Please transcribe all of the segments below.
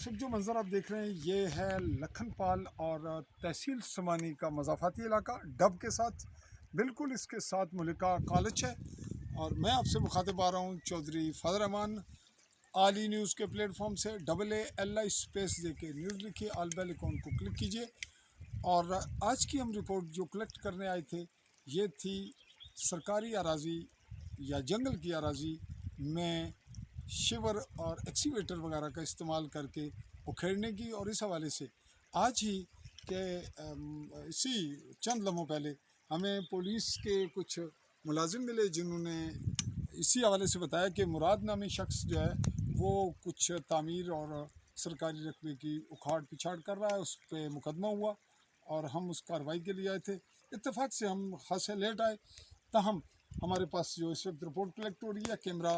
اس وقت جو منظر آپ دیکھ رہے ہیں یہ ہے لکھن پال اور تحصیل سمانی کا مضافاتی علاقہ ڈب کے ساتھ، بالکل اس کے ساتھ ملکہ کالج ہے۔ اور میں آپ سے مخاطب آ رہا ہوں چودھری فضل رحمان عالی نیوز کے پلیٹ فارم سے۔ AALI اسپیس دے کے نیوز لکھیے، آل بیل اکاؤنٹ کو کلک کیجیے۔ اور آج کی ہم رپورٹ جو کلیکٹ کرنے آئے تھے یہ تھی سرکاری اراضی یا جنگل کی اراضی میں شیور اور ایکسیویٹر وغیرہ کا استعمال کر کے اکھیڑنے کی۔ اور اس حوالے سے آج ہی کہ اسی چند لمحوں پہلے ہمیں پولیس کے کچھ ملازم ملے جنہوں نے اسی حوالے سے بتایا کہ مراد نامی شخص جو ہے وہ کچھ تعمیر اور سرکاری رقبے کی اکھاڑ پچھاڑ کر رہا ہے، اس پہ مقدمہ ہوا اور ہم اس کارروائی کے لیے آئے تھے۔ اتفاق سے ہم خاصے لیٹ آئے، تاہم ہمارے پاس جو اس وقت رپورٹ کلیکٹ ہو رہی ہے، کیمرہ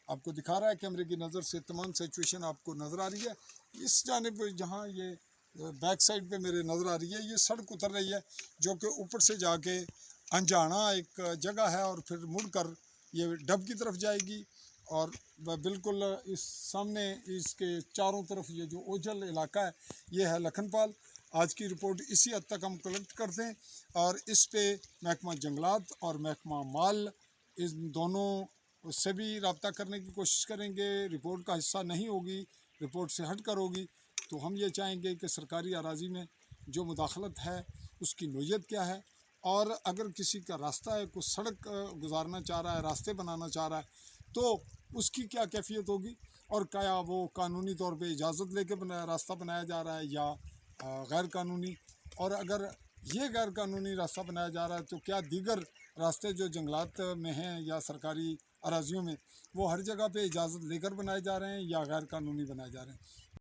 آپ کو دکھا رہا ہے، کیمرے کی نظر سے تمام سچویشن آپ کو نظر آ رہی ہے۔ اس جانب جہاں یہ بیک سائڈ پہ میرے نظر آ رہی ہے یہ سڑک اتر رہی ہے جو کہ اوپر سے جا کے انجانا ایک جگہ ہے اور پھر مڑ کر یہ ڈب کی طرف جائے گی۔ اور بالکل اس سامنے اس کے چاروں طرف یہ جو اوجھل علاقہ ہے یہ ہے لکھن پال۔ آج کی رپورٹ اسی حد تک ہم کلیکٹ کرتے ہیں اور اس پہ محکمہ جنگلات اور محکمہ مال اس دونوں سے بھی رابطہ کرنے کی کوشش کریں گے۔ رپورٹ کا حصہ نہیں ہوگی، رپورٹ سے ہٹ کر ہوگی، تو ہم یہ چاہیں گے کہ سرکاری اراضی میں جو مداخلت ہے اس کی نوعیت کیا ہے، اور اگر کسی کا راستہ ہے، کوئی سڑک گزارنا چاہ رہا ہے، راستے بنانا چاہ رہا ہے، تو اس کی کیا کیفیت ہوگی، اور کیا وہ قانونی طور پہ اجازت لے کے راستہ بنایا جا رہا ہے یا غیر قانونی۔ اور اگر یہ غیر قانونی راستہ بنایا جا رہا ہے تو کیا دیگر راستے جو جنگلات میں ہیں یا سرکاری اراضیوں میں وہ ہر جگہ پہ اجازت لے کر بنائے جا رہے ہیں یا غیر قانونی بنائے جا رہے ہیں۔